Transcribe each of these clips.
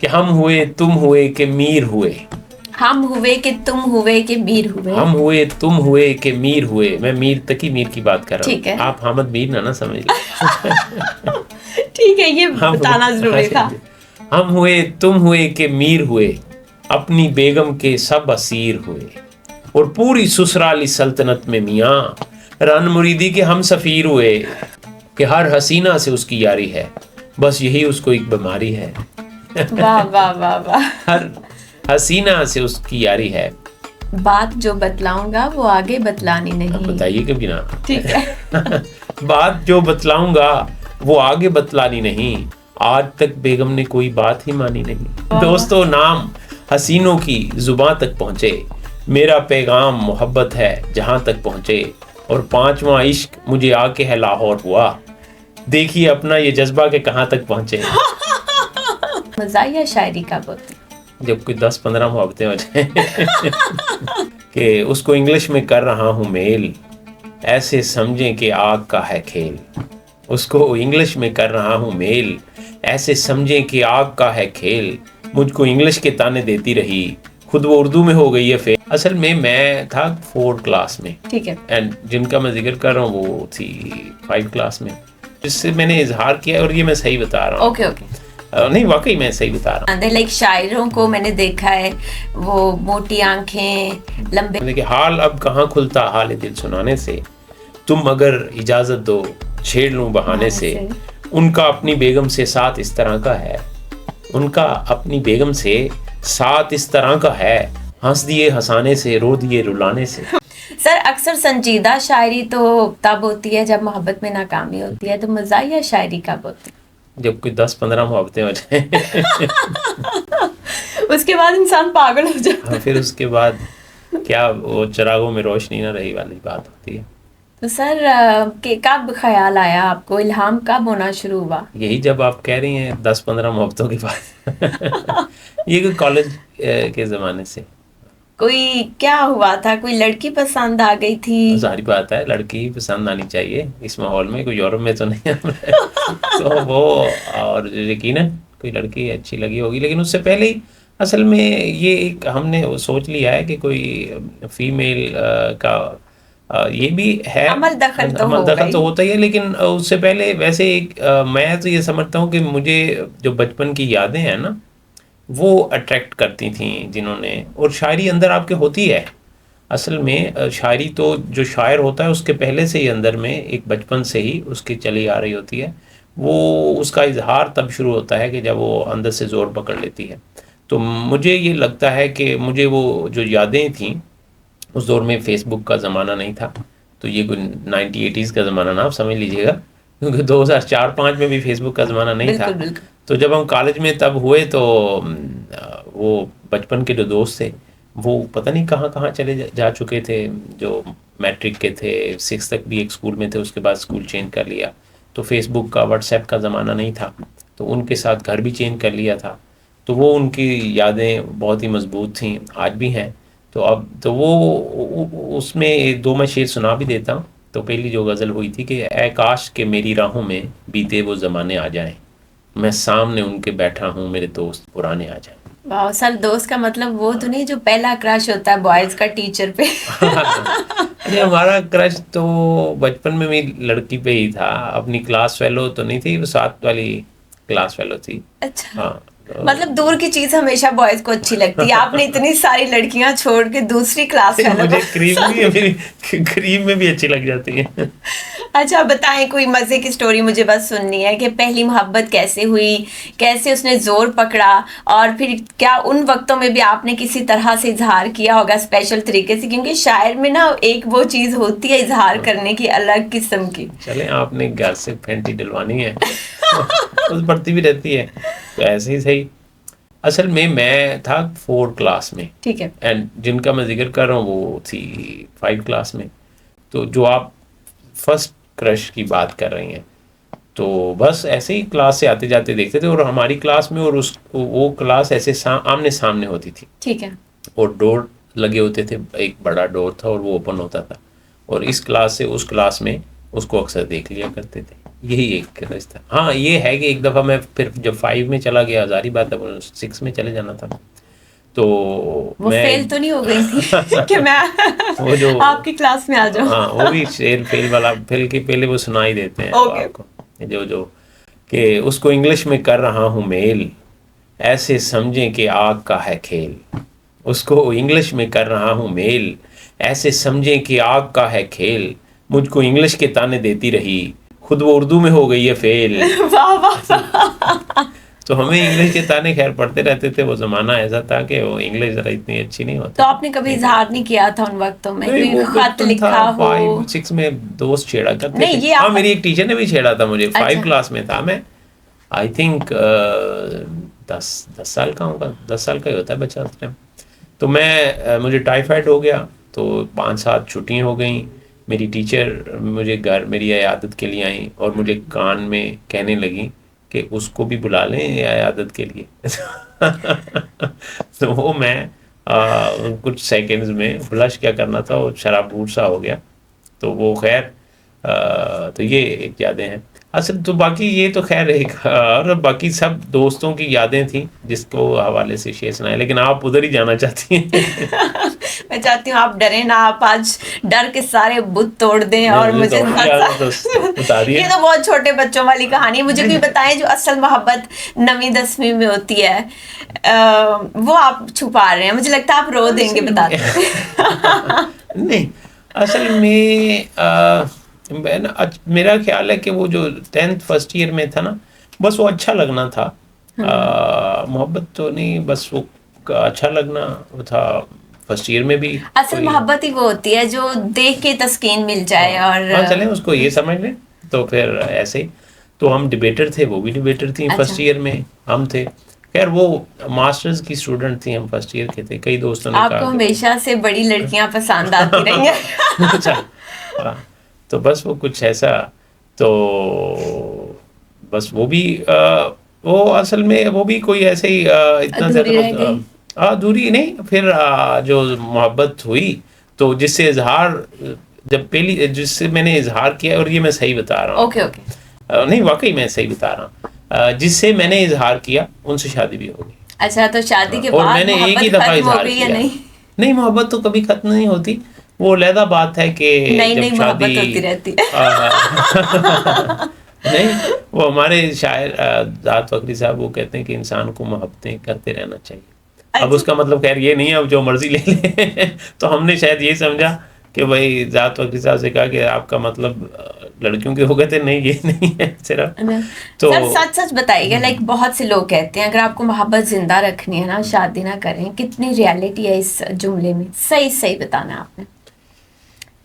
کہ ہم ہوئے تم ہوئے کہ میر ہوئے. ہم ہوئے کہ تم ہوئے کہ میر ہوئے. ہم ہوئے تم ہوئے کہ میر ہوئے. میں میر تقی میر کی بات کر رہا ہوں. ٹھیک ہے. آپ حامد میر نہ سمجھ لیں. ٹھیک ہے, یہ بتانا ضروری تھا. ہم ہوئے تم ہوئے کہ میر ہوئے, اپنی بیگم کے سب اسیر ہوئے, اور پوری سسرالی سلطنت میں میاں رن مریدی کے ہم سفیر ہوئے, کہ ہر حسینہ سے اس کی یاری ہے, بس یہی اس کو ایک بیماری ہے. واہ واہ واہ واہ. ہر حسینہ سے اس کی یاری ہے. بات جو بتلاؤں گا وہ آگے بتلانی نہیں. بتائیے کبھی نا. ٹھیک ہے. بات جو بتلاؤں گا وہ آگے بتلانی نہیں, آج تک بیگم نے کوئی بات ہی مانی نہیں. دوستو نام حسینوں کی زباں تک پہنچے, میرا پیغام محبت ہے جہاں تک پہنچے, اور 5واں عشق مجھے آ کے ہے لاہور ہوا, دیکھیے اپنا یہ جذبہ کہ کہاں تک پہنچے. مزاحیہ شاعری کا ہوتی جب کوئی 10-15 محبتیں ہو جائیں. کہ اس کو انگلش میں کر رہا ہوں میل, ایسے سمجھیں کہ آگ کا ہے کھیل. اس کو انگلش میں کر رہا ہوں میل, ایسے سمجھیں کہ آگ کا ہے کھیل. مجھ کو انگلش کے تانے دیتی رہی, خود وہ اردو میں ہو گئی ہے فیل. اصل میں تھا 4 کلاس میں. ٹھیک ہے. اینڈ جن کا میں ذکر کر رہا ہوں وہ تھی 5 کلاس میں, جس سے میں نے اظہار کیا, اور یہ میں صحیح بتا رہا ہوں. Okay okay. نہیں واقعی میں صحیح بتا رہا ہوں. لائک شاعروں کو میں نے دیکھا ہے, وہ موٹی آنکھیں, لمبے, کہ حال اب کہاں کھلتا حال دل سنانے سے, تم اگر اجازت دو چھیڑ لوں بہانے سے. ان کا اپنی بیگم سے ساتھ اس طرح کا ہے, ان کا اپنی بیگم سے ساتھ اس طرح کا ہے, ہنس دیے ہنسانے سے, رو دیے رلانے سے. سر اکثر سنجیدہ شاعری تو تب ہوتی ہے جب محبت میں ناکامی ہوتی ہے, تو مزاحیہ شاعری کب ہوتی ہے؟ جب کوئی 10-15 محبتیں ہو جائیں. اس کے بعد انسان پاگل ہو جاتا ہے. پھر اس کے بعد کیا وہ چراغوں میں روشنی نہ رہی والی بات ہوتی ہے. تو سر کب خیال آیا آپ کو, الہام کب ہونا شروع ہوا؟ یہی جب آپ کہہ رہی ہیں 10-15 محبتوں کے بعد. یہ کوئی کالج کے زمانے سے. کوئی کیا ہوا تھا, کوئی لڑکی پسند آ گئی تھی؟ ظاہری بات ہے لڑکی پسند آنی چاہیے اس ماحول میں, کوئی یورپ میں تو نہیں. تو وہ اور یقیناً کوئی لڑکی اچھی لگی ہوگی, لیکن اس سے پہلے ہی اصل میں یہ ایک ہم نے سوچ لیا ہے کہ کوئی فیمیل کا یہ بھی ہے, عمل دخل تو ہوتا ہی ہے, لیکن اس سے پہلے ویسے ایک میں تو یہ سمجھتا ہوں کہ مجھے جو بچپن کی یادیں ہیں نا وہ اٹریکٹ کرتی تھیں جنہوں نے, اور شاعری اندر آپ کے ہوتی ہے. اصل میں شاعری تو جو شاعر ہوتا ہے اس کے پہلے سے ہی اندر میں ایک بچپن سے ہی اس کی چلی آ رہی ہوتی ہے. وہ اس کا اظہار تب شروع ہوتا ہے کہ جب وہ اندر سے زور پکڑ لیتی ہے. تو مجھے یہ لگتا ہے کہ مجھے وہ جو یادیں تھیں, اس دور میں فیس بک کا زمانہ نہیں تھا, تو یہ کوئی 90-80s کا زمانہ نا آپ سمجھ لیجیے گا, کیونکہ 2004-5 میں بھی فیس بک کا زمانہ نہیں تھا. تو جب ہم کالج میں تب ہوئے تو وہ بچپن کے جو دوست تھے وہ پتہ نہیں کہاں کہاں چلے جا چکے تھے. جو میٹرک کے تھے 6 تک بھی ایک اسکول میں تھے, اس کے بعد اسکول چینج کر لیا. تو فیس بک کا واٹس ایپ کا زمانہ نہیں تھا, تو ان کے ساتھ گھر بھی چینج کر لیا تھا. تو وہ ان کی یادیں بہت ہی مضبوط تھیں, آج بھی ہیں. تو اب تو وہ اس میں 2 میں شعر سنا بھی دیتا ہوں. تو پہلی جو غزل ہوئی تھی کہ اے کاش کہ میری راہوں میں بیتے وہ زمانے آ جائیں, میں سامنے ان کے بیٹھا ہوں میرے دوست پرانے آ جائیں. واہ سر, دوست کا مطلب وہ تو نہیں جو پہلا کرش ہوتا ہے بوائز کا ٹیچر پہ؟ ہمارا کرش تو بچپن میں بھی لڑکی پہ ہی تھا. اپنی کلاس فیلو تو نہیں تھی, وہ 7 والی کلاس فیلو تھی. اچھا, ہاں, مطلب دور کی چیز ہمیشہ بوائز کو اچھی لگتی ہے. آپ نے اتنی ساری لڑکیاں چھوڑ کے دوسری کلاس فیلو, مجھے قریب میں بھی اچھی لگ جاتی ہیں. اچھا بتائیں, کوئی مزے کی سٹوری مجھے بس سننی ہے کہ پہلی محبت کیسے ہوئی, کیسے اس نے زور پکڑا, اور پھر کیا ان وقتوں میں بھی آپ نے کسی طرح سے اظہار کیا ہوگا اسپیشل طریقے سے, کیونکہ شاعر میں نا ایک وہ چیز ہوتی ہے اظہار کرنے کی الگ قسم کی. چلیں آپ نے گھر سے پھینٹی ڈلوانی ہے, اس پڑتی بھی رہتی ہے, تو ایسے ہی صحیح. اصل میں تھا 4 کلاس میں. ٹھیک ہے. اینڈ جن کا میں ذکر کر رہا ہوں وہ تھی 5 کلاس میں. تو جو آپ فرسٹ کرش کی بات کر رہی ہیں, تو بس ایسے ہی کلاس سے آتے جاتے دیکھتے تھے, اور ہماری کلاس میں اور وہ کلاس ایسے آمنے سامنے ہوتی تھی. ٹھیک ہے. اور ڈور لگے ہوتے تھے, ایک بڑا ڈور تھا اور وہ اوپن ہوتا تھا, اور اس کلاس سے اس کلاس میں اس کو اکثر دیکھ لیا کرتے تھے. یہی ایک رشتہ. ہاں یہ ہے کہ ایک دفعہ میں پھر جب 5 میں چلا گیا, ظاہری بات ہے 6 میں چلے جانا تھا, تو وہ میں فیل تو نہیں ہو گئی تھی کہ میں وہ جو آپ کی کلاس میں آ جاؤں؟ ہاں وہ بھی شیر فیل والا, فیل کے پہلے وہ سنا ہی دیتے ہیں اوکے. آپ کو, جو کہ اس کو انگلش میں کر رہا ہوں میل, ایسے سمجھیں کہ آگ کا ہے کھیل. اس کو انگلش میں کر رہا ہوں میل, ایسے سمجھیں کہ آگ کا ہے کھیل. مجھ کو انگلش کے تانے دیتی رہی, خود وہ اردو میں ہو گئی ہے فیل. واہ واہ. تو ہمیں انگلش کے تانے خیر پڑھتے رہتے تھے. وہ زمانہ ایسا تھا کہ وہ انگلش ذرا اتنی اچھی نہیں ہوتی. تو آپ نے کبھی اظہار نہیں کیا تھا ان وقتوں میں؟ نہیں, وہ کوئی خط بچپن تھا, لکھا ہو؟ 5-6 میں دوست چھیڑا کرتے نہیں تھے. یہ ہاں آپ میری ایک ٹیچر نے بھی چھیڑا تھا مجھے. 5 اچھا. کلاس میں تھا میں, آئی تھنک 10 سال کا ہوں گا, 10 سال کا ہی ہوتا ہے بچہ اس ٹائم. تو میں مجھے ٹائیفائڈ ہو گیا, تو 5-7 چھٹیاں ہو گئیں. میری ٹیچر مجھے گھر میری عیادت کے لیے آئیں اور مجھے کان میں کہنے لگیں کہ اس کو بھی بلا لیں عیادت کے لیے. تو وہ میں کچھ سیکنڈز میں بلش کیا کرنا تھا, وہ شراب بوٹ سا ہو گیا. تو وہ خیر تو یہ ایک یادیں ہیں اصل. تو باقی یہ تو خیر ایک, اور باقی سب دوستوں کی یادیں تھیں جس کو حوالے سے شیئر سنائے. لیکن آپ ادھر ہی جانا چاہتی ہیں. میں چاہتی ہوں آپ ڈریں نہ, آپ آج ڈر کے سارے بت توڑ دیں اور مجھے بتا دیے. یہ تو بہت چھوٹے بچوں والی کہانی ہے. مجھے کوئی بتائیں جو اصل محبت 9ویں 10ویں میں ہوتی ہے, وہ آپ چھپا رہے ہیں. مجھے لگتا ہے آپ رو دیں گے بتاتے. نہیں اصل میں میرا خیال ہے کہ وہ جو 10th فرسٹ ایئر میں تھا نا, بس وہ اچھا لگنا تھا. محبت تو نہیں, بس وہ اچھا لگنا وہ تھا. فرسٹ ایئر میں بھی اصل محبت ہی وہ ہوتی ہے جو دیکھ کے تسکین مل جائے. اور ہاں چلیں اس کو یہ سمجھ لیں. تو پھر ایسے ہی تو ہم ڈبیٹر تھے, وہ بھی ڈبیٹر تھیں. فرسٹ ایئر میں ہم تھے. خیر وہ ماسٹرز کی اسٹوڈنٹ تھیں, ہم فرسٹ ایئر کے تھے. کئی دوستوں نے کہا آپ کو ہمیشہ سے بڑی لڑکیاں پسند آتی رہی ہیں. اچھا, تو بس وہ کچھ ایسا. تو بس وہ بھی وہ اصل میں وہ بھی کوئی ایسے ہی اتنا زیادہ دوری نہیں. پھر جو محبت ہوئی تو جس سے اظہار, جب پہلی جس سے میں نے اظہار کیا, اور یہ میں صحیح بتا رہا ہوں, اوکے نہیں واقعی میں صحیح بتا رہا ہوں, جس سے میں نے اظہار کیا ان سے شادی بھی ہو گئی. اچھا, تو شادی کے اور بعد میں نے ایک ہی دفعہ اظہار کیا. نہیں محبت تو کبھی ختم نہیں ہوتی. وہ علیحدہ بات ہے کہ جب شادی ہوتی رہتی ہے. نہیں, وہ ہمارے شاعر ذات فخری صاحب وہ کہتے ہیں کہ انسان کو محبتیں کرتے رہنا چاہیے. اب اس کا مطلب خیر یہ نہیں ہے اب جو مرضی لے لیں. تو ہم نے شاید یہ سمجھا کہ بھائی ذات فخری صاحب سے کہا کہ آپ کا مطلب لڑکیوں کے ہو گئے تھے. نہیں یہ نہیں ہے صرف. تو سچ بتائیے گا, لائک بہت سے لوگ کہتے ہیں اگر آپ کو محبت زندہ رکھنی ہے نا, شادی نہ کریں. کتنی ریالٹی ہے اس جملے میں؟ صحیح بتانا آپ نے.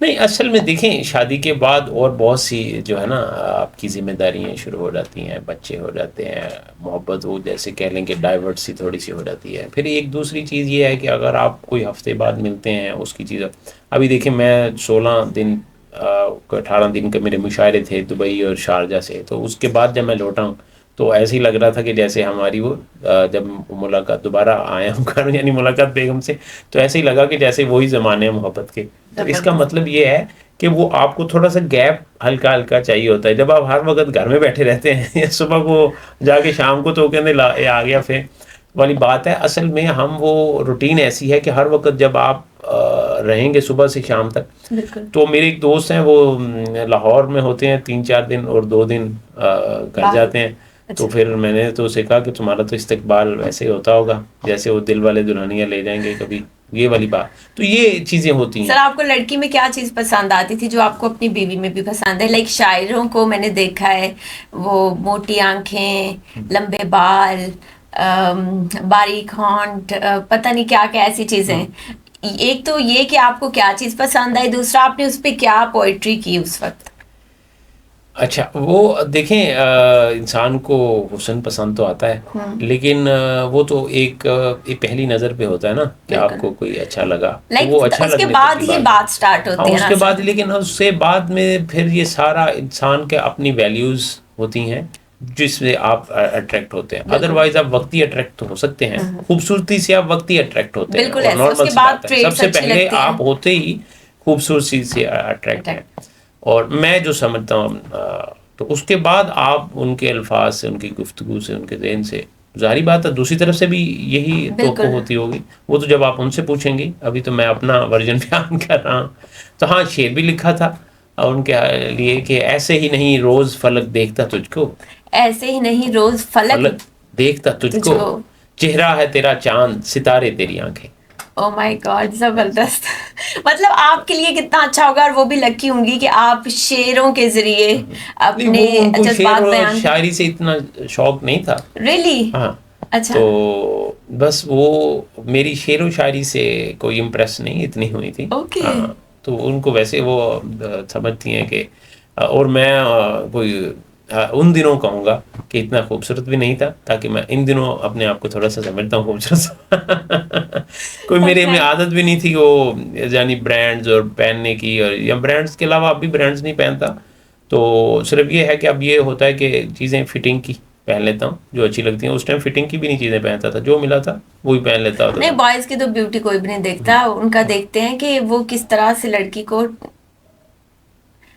نہیں اصل میں دیکھیں, شادی کے بعد اور بہت سی جو ہے نا آپ کی ذمہ داریاں شروع ہو جاتی ہیں, بچے ہو جاتے ہیں, محبت وہ جیسے کہہ لیں کہ ڈائیورٹ سی تھوڑی سی ہو جاتی ہے. پھر ایک دوسری چیز یہ ہے کہ اگر آپ کوئی ہفتے بعد ملتے ہیں اس کی چیز. ابھی دیکھیں میں 16 دن 18 دن کے میرے مشاعرے تھے دبئی اور شارجہ سے, تو اس کے بعد جب میں لوٹا ہوں تو ایسے ہی لگ رہا تھا کہ جیسے ہماری وہ جب ملاقات دوبارہ آیا ہوں گھر, یعنی ملاقات بیگم سے, تو ایسے ہی لگا کہ جیسے وہی زمانے ہیں محبت کے. تو اس کا مطلب یہ ہے کہ وہ آپ کو تھوڑا سا گیپ ہلکا ہلکا چاہیے ہوتا ہے. جب آپ ہر وقت گھر میں بیٹھے رہتے ہیں یا صبح کو جا کے شام کو تو کہنے آ گیا پھر والی بات ہے. اصل میں ہم وہ روٹین ایسی ہے کہ ہر وقت جب آپ رہیں گے صبح سے شام تک. تو میرے ایک دوست ہیں وہ لاہور میں ہوتے ہیں 3-4 دن اور 2 دن گھر جاتے ہیں. تو پھر میں نے تو اسے کہا کہ تمہارا تو استقبال ویسے ہی ہوتا ہوگا جیسے وہ دل والے دلہنیاں لے جائیں گے کبھی, یہ والی بات. تو یہ چیزیں ہوتی ہیں. سر آپ کو لڑکی میں کیا چیز پسند آتی تھی جو آپ کو اپنی بیوی میں بھی پسند ہے؟ لائک شاعروں کو میں نے دیکھا ہے وہ موٹی آنکھیں, لمبے بال, باریک ہونٹ, پتہ نہیں کیا کیا ایسی چیزیں. ایک تو یہ کہ آپ کو کیا چیز پسند آئی, دوسرا آپ نے اس پہ کیا پوئٹری کی اس وقت؟ اچھا وہ دیکھیں انسان کو حسن پسند تو آتا ہے, لیکن وہ تو ایک پہلی نظر پہ ہوتا ہے نا کہ آپ کو کوئی اچھا لگا تو وہ اچھا لگنے اس کے بعد ہی بات سٹارٹ ہوتی ہے. اس کے بعد, لیکن اس سے بعد میں پھر یہ سارا انسان کے اپنی ویلیوز ہوتی ہیں جس سے آپ اٹریکٹ ہوتے ہیں. ادروائز آپ وقتی اٹریکٹ ہو سکتے ہیں, خوبصورتی سے آپ وقتی اٹریکٹ ہوتے ہیں, اور نارمل سی بات ہے. سب سے پہلے آپ ہوتے ہی خوبصورتی سے اٹریکٹ ہیں. اور میں جو سمجھتا ہوں تو اس کے بعد آپ ان کے الفاظ سے، ان کی گفتگو سے، ان کے ذہن سے، ظاہری بات ہے دوسری طرف سے بھی یہی توقع ہوتی ہوگی، وہ تو جب آپ ان سے پوچھیں گی. ابھی تو میں اپنا ورژن بیان کر رہا ہوں. تو ہاں شعر بھی لکھا تھا ان کے لیے کہ ایسے ہی نہیں روز فلک دیکھتا تجھ کو، ایسے ہی نہیں روز فلک دیکھتا تجھ کو، چہرہ ہے تیرا چاند، ستارے تیری آنکھیں. او مائی گاڈ، زبردست. مطلب آپ کے لیے کتنا اچھا ہوگا، اور وہ بھی لکی ہوں گی کہ آپ شعروں کے ذریعے اپنے ان کو شعر جذبات اور بیان. شاعری سے اتنا شوق نہیں تھا. ریئلی؟ ہاں. اچھا. تو بس وہ میری شعر و شاعری سے کوئی امپریس نہیں اتنی ہوئی تھی. اوکے. ہاں تو ان کو ویسے وہ سمجھتی ہیں کہ، اور میں کوئی ان دنوں کہوں گا کہ اتنا خوبصورت بھی نہیں تھا، تاکہ میں ان دنوں اپنے آپ کو تھوڑا سا سمجھتا ہوں خوبصورت. کوئی میرے میں عادت بھی نہیں تھی وہ یعنی برانڈز اور پہننے کی، اور یا برانڈز کے علاوہ اب بھی برانڈز نہیں پہنتا. تو صرف یہ ہے کہ اب یہ ہوتا ہے کہ چیزیں فٹنگ کی پہن لیتا ہوں جو اچھی لگتی ہیں. اس ٹائم فٹنگ کی بھی نہیں چیزیں پہنتا تھا، جو ملا تھا وہی پہن لیتا ہوتا نہیں، تھا. بوائز کی تو بیوٹی کوئی بھی نہیں دیکھتا، ان کا دیکھتے ہیں کہ وہ کس طرح سے لڑکی کو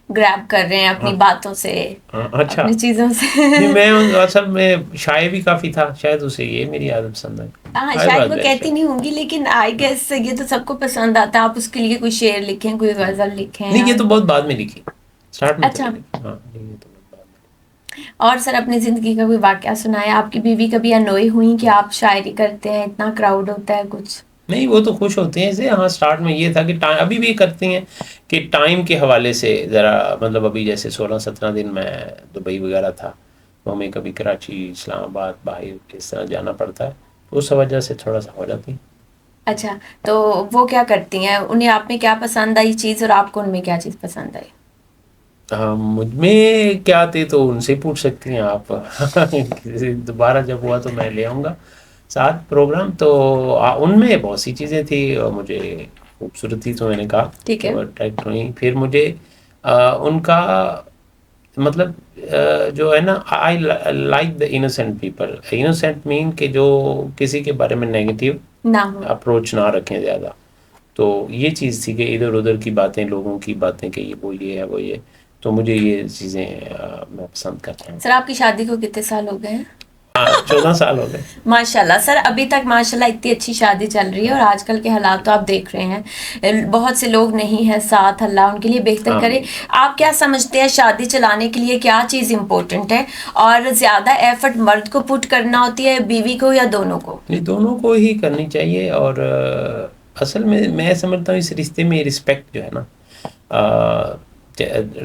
گریب کر رہے ہیں اپنی باتوں سے، اچھا اپنی چیزوں سے. نہیں، میں اصل میں شائع بھی کافی تھا، شاید اسے یہ میری عادت پسند ہے. ہاں شاید وہ کہتی نہیں ہوں گی، لیکن آئی گیس یہ تو سب کو پسند آتا ہے. آپ اس کے لیے کوئی شعر لکھیں، کوئی غزل لکھیں. نہیں یہ تو بہت بعد میں لکھی، اسٹارٹ میں تو اچھا. نہیں لکھی. ہاں یہ تو بہت بعد میں. اور سر اپنی زندگی کا کوئی واقعہ سنائیں. آپ کی بیوی کبھی انوئی ہوئی کہ آپ شاعری کرتے ہیں، اتنا کراؤڈ ہوتا ہے کچھ؟ نہیں وہ تو خوش ہوتے ہیں اسے. ہاں اسٹارٹ میں یہ تھا کہ ابھی بھی کرتی ہیں کہ ٹائم کے حوالے سے ذرا، مطلب ابھی جیسے 16-17 دن میں دبئی وغیرہ تھا، تو ہمیں کبھی کراچی، اسلام آباد، باہر اس طرح جانا پڑتا ہے، اس وجہ سے تھوڑا سا ہو جاتی. اچھا، تو وہ کیا کرتی ہیں؟ انہیں آپ میں کیا پسند آئی چیز، اور آپ کو ان میں کیا چیز پسند آئی؟ ہاں مجھ میں کیا آتے تو ان سے پوچھ سکتی ہیں آپ. دوبارہ جب ہوا تو میں لے آؤں گا ساتھ پروگرام. تو ان میں بہت سی چیزیں تھیں اور مجھے خوبصورتی تو میں نے کہا ٹھیک ہے. اٹریکٹ ہوئی. پھر مجھے ان کا مطلب جو ہے نا، I like the innocent people. Innocent mean کہ جو کسی کے بارے میں نیگیٹو نہ ہو، اپروچ نہ رکھیں زیادہ. تو یہ چیز تھی کہ ادھر ادھر کی باتیں، لوگوں کی باتیں کہ وہ یہ ہے وہ یہ. تو مجھے یہ چیزیں میں پسند کرتا ہوں. سر آپ کی شادی کو کتنے سال ہو گئے ہیں؟ 14 سال ہو گئے. ماشاءاللہ سر، ابھی تک ماشاءاللہ اتنی اچھی شادی چل رہی ہے. اور آج کل کے حالات تو آپ دیکھ رہے ہیں، بہت سے لوگ نہیں ہیں ساتھ. اللہ ان کے لیے بہتر کرے. آپ کیا سمجھتے ہیں شادی چلانے کے لیے کیا چیز امپورٹنٹ ہے، اور زیادہ ایفرٹ مرد کو پٹ کرنا ہوتی ہے، بیوی کو، یا دونوں کو؟ نہیں دونوں کو ہی کرنی چاہیے. اور اصل میں سمجھتا ہوں اس رشتے میں رسپیکٹ جو ہے نا،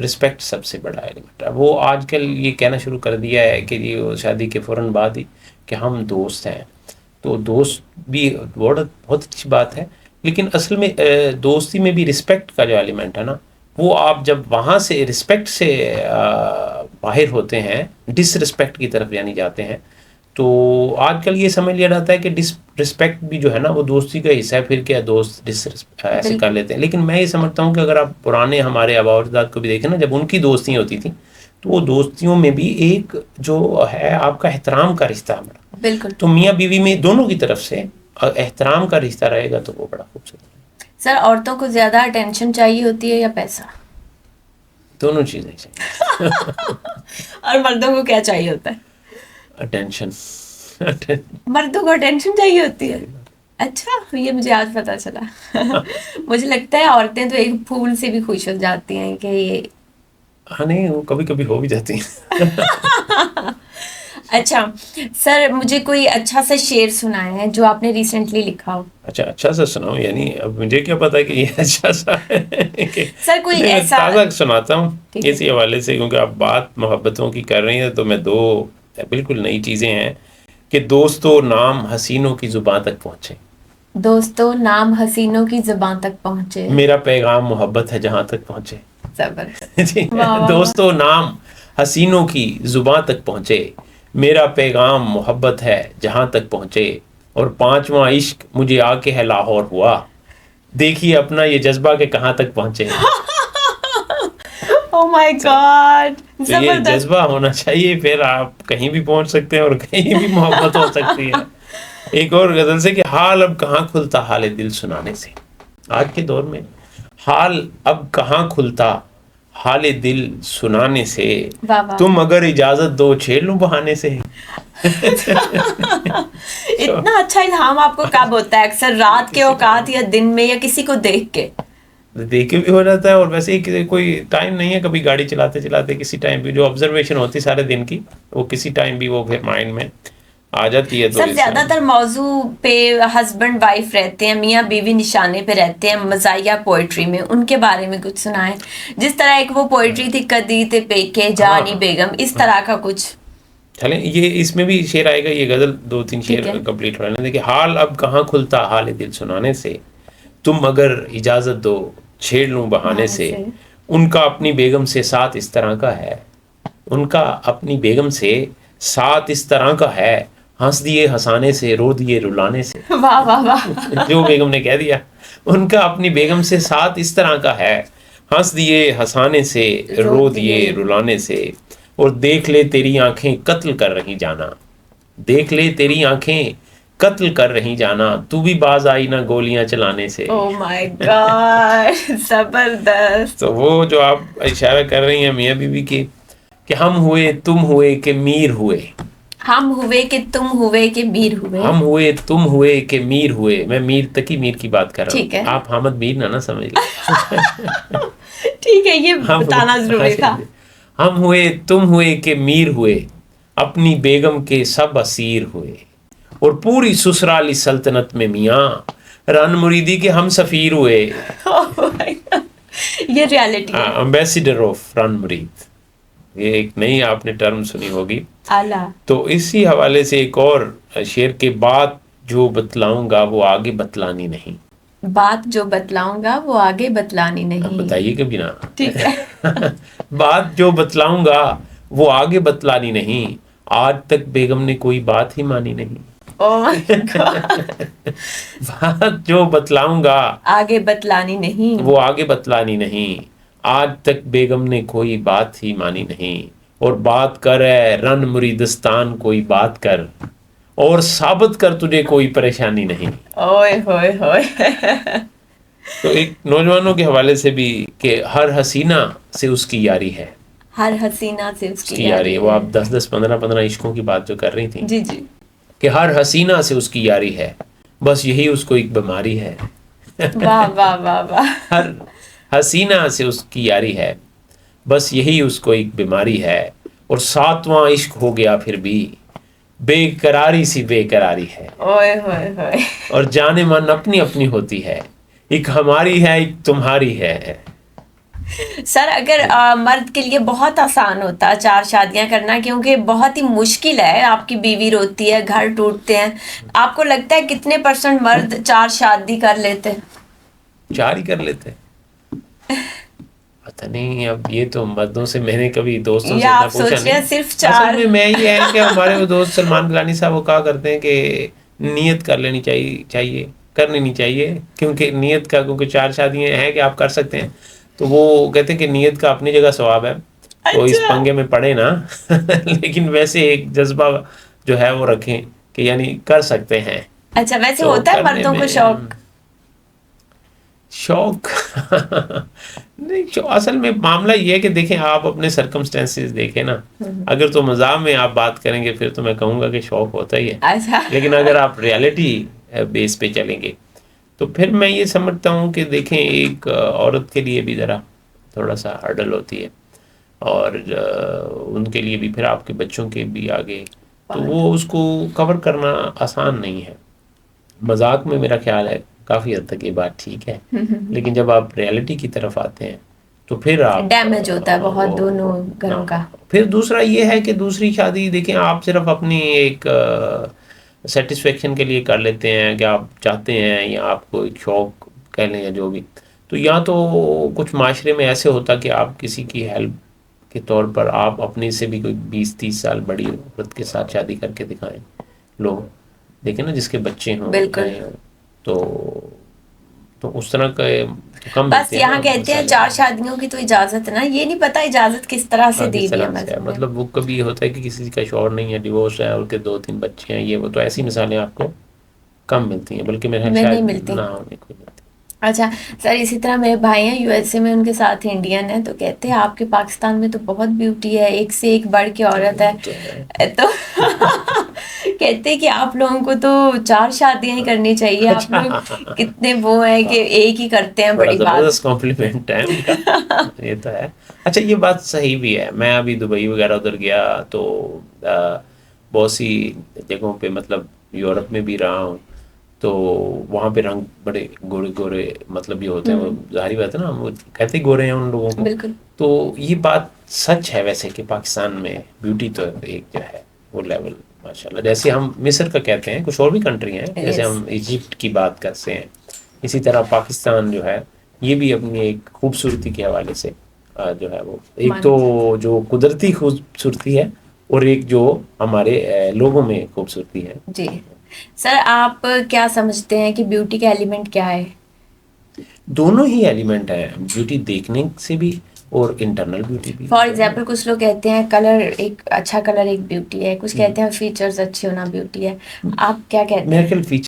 رسپیکٹ سب سے بڑا ایلیمنٹ ہے. وہ آج کل یہ کہنا شروع کر دیا ہے کہ جی شادی کے فوراً بعد ہی کہ ہم دوست ہیں. تو دوست بھی بہت اچھی بات ہے، لیکن اصل میں دوستی میں بھی رسپیکٹ کا جو ایلیمنٹ ہے نا، وہ آپ جب وہاں سے رسپیکٹ سے باہر ہوتے ہیں، ڈس رسپیکٹ کی طرف یعنی جاتے ہیں، تو آج کل یہ سمجھ لیا جاتا ہے کہ ڈس رسپیکٹ بھی جو ہے نا وہ دوستی کا حصہ ہے. پھر کیا دوست ڈس ایسے کر لیتے ہیں. لیکن میں یہ سمجھتا ہوں کہ اگر آپ پرانے ہمارے آباء و اجداد کو بھی دیکھیں نا، جب ان کی دوستیاں ہوتی تھیں تو وہ دوستیوں میں بھی ایک جو ہے آپ کا احترام کا رشتہ ہے. بالکل. تو میاں بیوی میں دونوں کی طرف سے احترام کا رشتہ رہے گا تو وہ بڑا خوبصورت ہے. سر عورتوں کو زیادہ اٹینشن چاہیے ہوتی ہے یا پیسہ؟ دونوں چیزیں چاہیے. اور مردوں کو کیا چاہیے ہوتا ہے؟ اٹینشن. مردوں کو اٹینشن چاہیے ہوتی ہے؟ اچھا، یہ مجھے آج پتا چلا. مجھے لگتا ہے عورتیں تو ایک پھول سے بھی خوش ہو جاتی ہیں کہ یہ. ہاں نہیں، وہ کبھی کبھی ہو بھی جاتی ہیں. اچھا سر، مجھے کوئی اچھا سا شعر سنائے ہیں جو آپ نے ریسنٹلی لکھا ہو. اچھا سا سناؤں؟ یعنی اب مجھے کیا پتا کہ یہ اچھا سا ہے. سر کوئی ایسا تازہ سناتا ہوں اسی حوالے سے، کیونکہ آپ بات محبتوں کی کر رہی ہیں تو میں دو بالکل نئی چیزیں ہیں کہ دوستو نام حسینوں کی زباں تک پہنچے. دوستو نام حسینوں کی زبان تک پہنچے، میرا پیغام محبت ہے جہاں تک پہنچے. زبردست. دوستو نام حسینوں کی زباں تک پہنچے، میرا پیغام محبت ہے جہاں تک پہنچے. اور 5واں عشق مجھے آ کے ہے لاہور ہوا، دیکھیے اپنا یہ جذبہ کہ کہاں تک پہنچے. Oh my God! تو یہ جذبہ ہونا چاہیے، پھر آپ کہیں بھی پہنچ سکتے ہیں اور کہیں بھی محبت ہو سکتی ہے. ایک اور غزل سے کہ حال اب کہاں کھلتا حال دل سنانے سے. آج کے دور میں حال اب کہاں کھلتا حال دل سنانے سے، واہ واہ، تم اگر اجازت دو چھیڑ لوں بہانے سے. اتنا اچھا الہام آپ کو کب ہوتا ہے؟ اکثر رات کے اوقات یا دن میں یا کسی کو دیکھ کے؟ دیکھ کے بھی ہو جاتا ہے، اور ویسے ہی کوئی ٹائم نہیں ہے، کبھی گاڑی چلاتے چلاتے کسی ٹائم بھی جو آبزرویشن ہوتی سارے دن کی، وہ کسی ٹائم بھی وہ پھر مائنڈ میں آ جاتی ہے. تو سر زیادہ تر موضوع پہ ہسبینڈ وائف رہتے ہیں، میاں بیوی نشانے پہ رہتے ہیں مزاحیہ پوئٹری میں، ان کے بارے میں کچھ سنائیں. جس طرح ایک وہ پوئٹری تھی کدی تے پیکے جانی بیگم، اس طرح کا کچھ. چلیں یہ اس میں بھی شعر آئے گا، یہ غزل 2-3 شعر کمپلیٹ ہو رہے ہیں. دیکھیں، حال اب کہاں کھلتا حال دل سنانے سے، تم اگر اجازت دو چھیڑ لوں بہانے سے. ان کا اپنی بیگم سے ساتھ اس طرح کا ہے، ان کا اپنی بیگم سے ساتھ اس طرح کا ہے، ہنس دیے ہنسانے سے رو دیے رلانے سے. واہ واہ واہ، جو بیگم نے کہہ دیا، ان کا اپنی بیگم سے ساتھ اس طرح کا ہے، ہنس دیے ہنسانے سے رو دیے رلانے سے. اور دیکھ لے تیری آنکھیں قتل کر رہی جانا، دیکھ لے تیری آنکھیں قتل کر رہی جانا، تو بھی باز آئی نہ گولیاں چلانے سے. او مائی گاڈ، زبردست. تو وہ جو آپ اشارہ کر رہی ہیں میاں بیوی کے، کہ ہم ہوئے تم ہوئے کہ میر ہوئے، ہم ہوئے کہ تم ہوئے کہ میر ہوئے، ہم ہوئے تم ہوئے کہ میر ہوئے. میں میر تقی میر کی بات کر رہا ٹھیک ہے. ہوں، آپ حامد میر نہ سمجھ لیں. ٹھیک ہے، یہ بتانا ضروری تھا. ہم ہوئے تم ہوئے کہ میر ہوئے، اپنی بیگم کے سب اسیر ہوئے. اور پوری سسرالی سلطنت میں میاں رن مریدی کے ہم سفیر ہوئے. یہ ریالٹی ہے. امبیسیڈر آف رن مرید، یہ ایک نئی آپ نے ٹرم سنی ہوگی. اعلیٰ. تو اسی حوالے سے ایک اور شعر کے بات جو بتلاؤں گا وہ آگے بتلانی نہیں. بات جو بتلاؤں گا وہ آگے بتلانی نہیں. بتائیے کبھی نا. ٹھیک ہے. بات جو بتلاؤں گا وہ آگے بتلانی نہیں، آج تک بیگم نے کوئی بات ہی مانی نہیں. بات جو بتلاؤں گا آگے بتلانی نہیں، وہ آگے بتلانی نہیں، آج تک بیگم نے کوئی بات ہی مانی نہیں. اور بات کر اے رن مریدستان کوئی بات کر، اور ثابت کر تجھے کوئی پریشانی نہیں. اوئے ہوئے ہوئے. تو ایک نوجوانوں کے حوالے سے بھی کہ ہر حسینہ سے اس کی یاری ہے، ہر حسینہ سے اس کی یاری ہے. وہ آپ 10-10 15-15 عشقوں کی بات جو کر رہی تھیں، جی جی، کہ ہر حسینہ سے اس کی یاری ہے، بس یہی اس کو ایک بیماری ہے. واہ واہ واہ واہ. ہر حسینہ سے اس کی یاری ہے، بس یہی اس کو ایک بیماری ہے. اور 7واں عشق ہو گیا پھر بھی بے قراری سی بے قراری ہے. اوئے ہوئے ہوئے. اور جان من اپنی اپنی ہوتی ہے، ایک ہماری ہے ایک تمہاری ہے. سر اگر مرد کے لیے بہت آسان ہوتا 4 شادیاں کرنا، کیونکہ بہت ہی مشکل ہے، آپ کی بیوی روتی ہے، گھر ٹوٹتے ہیں، آپ کو لگتا ہے کتنے % مرد 4 شادی کر لیتے؟ 4 ہی کر لیتے. پتہ نہیں، اب یہ تو مردوں سے میں نے کبھی دوستوں سے یا اتنا آپ پوچھا سوچ رہے ہیں نہیں. صرف اصل 4؟ میں یہ ہے کہ ہمارے وہ دوست سلمان گیلانی صاحب وہ کہا کرتے ہیں کہ نیت کر لینی چاہیے کرنی نہیں چاہیے، کیونکہ نیت کا، کیونکہ 4 شادیاں ہیں کہ آپ کر سکتے ہیں. تو وہ کہتے ہیں کہ نیت کا اپنی جگہ ثواب ہے، تو اس پنگے میں پڑے نا. لیکن ویسے ایک جذبہ جو ہے وہ رکھیں کہ یعنی کر سکتے ہیں. اچھا، ویسے ہوتا ہے مردوں کو شوق نہیں، اصل میں معاملہ یہ ہے کہ دیکھیں آپ اپنے سرکمسٹینسز دیکھیں نا. اگر تو مزاح میں آپ بات کریں گے پھر تو میں کہوں گا کہ شوق ہوتا ہی ہے، لیکن اگر آپ ریالٹی بیس پہ چلیں گے تو پھر میں یہ سمجھتا ہوں کہ دیکھیں ایک عورت کے لیے بھی ذرا تھوڑا سا ہرڈل ہوتی ہے، اور ان کے لیے بھی پھر آپ کے بچوں کے بھی آگے، تو وہ اس کو کور کرنا آسان نہیں ہے. مذاق میں میرا خیال ہے کافی حد تک یہ بات ٹھیک ہے، لیکن جب آپ ریالٹی کی طرف آتے ہیں تو پھر آپ ڈیمیج ہوتا ہے بہت دونوں گھروں کا. پھر دوسرا یہ ہے کہ دوسری شادی دیکھیں آپ صرف اپنی ایک سیٹسفیکشن کے لیے کر لیتے ہیں کہ آپ چاہتے ہیں، یا آپ کو ایک شوق کہہ لیں یا جو بھی. تو یا تو کچھ معاشرے میں ایسے ہوتا کہ آپ کسی کی ہیلپ کے طور پر آپ اپنے سے بھی کوئی 20-30 سال بڑی عورت کے ساتھ شادی کر کے دکھائیں. لوگ دیکھیں نا جس کے بچے ہوں، بالکل. تو اس طرح کا کم. بس یہاں کہتے ہیں 4 شادیوں کی تو اجازت نا، یہ نہیں پتا اجازت کس طرح سے دی ہوئی ہے. مطلب وہ کبھی ہوتا ہے کہ کسی کا شوہر نہیں ہے، ڈیورس ہے، اور کے 2-3 بچے ہیں، یہ وہ، تو ایسی مثالیں آپ کو کم ملتی ہیں، بلکہ میرے خیال نہیں ملتی. نہ ہونے کو ملتی. اچھا سر، اسی طرح میرے بھائی ہیں USA میں، ان کے ساتھ انڈین ہیں، تو کہتے ہیں آپ کے پاکستان میں تو بہت بیوٹی ہے، ایک سے ایک بڑھ کے عورت تو ہے ہے، تو کہتے ہیں کہ آپ لوگوں کو تو 4 شادیاں ہی کرنی چاہیے، آپ اچھا، لوگ کتنے وہ ہیں کہ ایک ہی کرتے ہیں، بڑا بڑی زبردست بات. کمپلیمنٹ ہے ان کا. یہ تو ہے. اچھا یہ بات صحیح بھی ہے. میں ابھی دبئی وغیرہ ادھر گیا تو بہت سی جگہوں پہ مطلب یورپ میں بھی رہا ہوں تو وہاں پہ رنگ بڑے گورے گورے مطلب یہ ہوتے ہیں. وہ ظاہری بات ہے نا، وہ کہتے ہی گورے ہیں ان لوگوں کو. بالکل. تو یہ بات سچ ہے ویسے کہ پاکستان میں بیوٹی تو ایک جو ہے وہ لیول ماشاء اللہ، جیسے ہم مصر کا کہتے ہیں، کچھ اور بھی کنٹری ہیں جیسے یس. ہم ایجپٹ کی بات کرتے ہیں، اسی طرح پاکستان جو ہے یہ بھی اپنی ایک خوبصورتی کے حوالے سے جو ہے وہ ایک تو جو قدرتی خوبصورتی ہے اور ایک جو ہمارے لوگوں میں خوبصورتی ہے. جی سر، آپ کیا سمجھتے ہیں کہ بیوٹی کا ایلیمنٹ کیا ہے؟ دونوں ہی ایلیمنٹ ہیں، بیوٹی دیکھنے سے بھی اور انٹرنل بیوٹی بھی. فار ایگزامپل کچھ لوگ کہتے ہیں کلر، ایک اچھا کلر ایک بیوٹی ہے، کچھ کہتے ہیں فیچرز اچھے ہونا بیوٹی ہے، آپ کیا کہتے میرا ہیں؟ خیال فیچر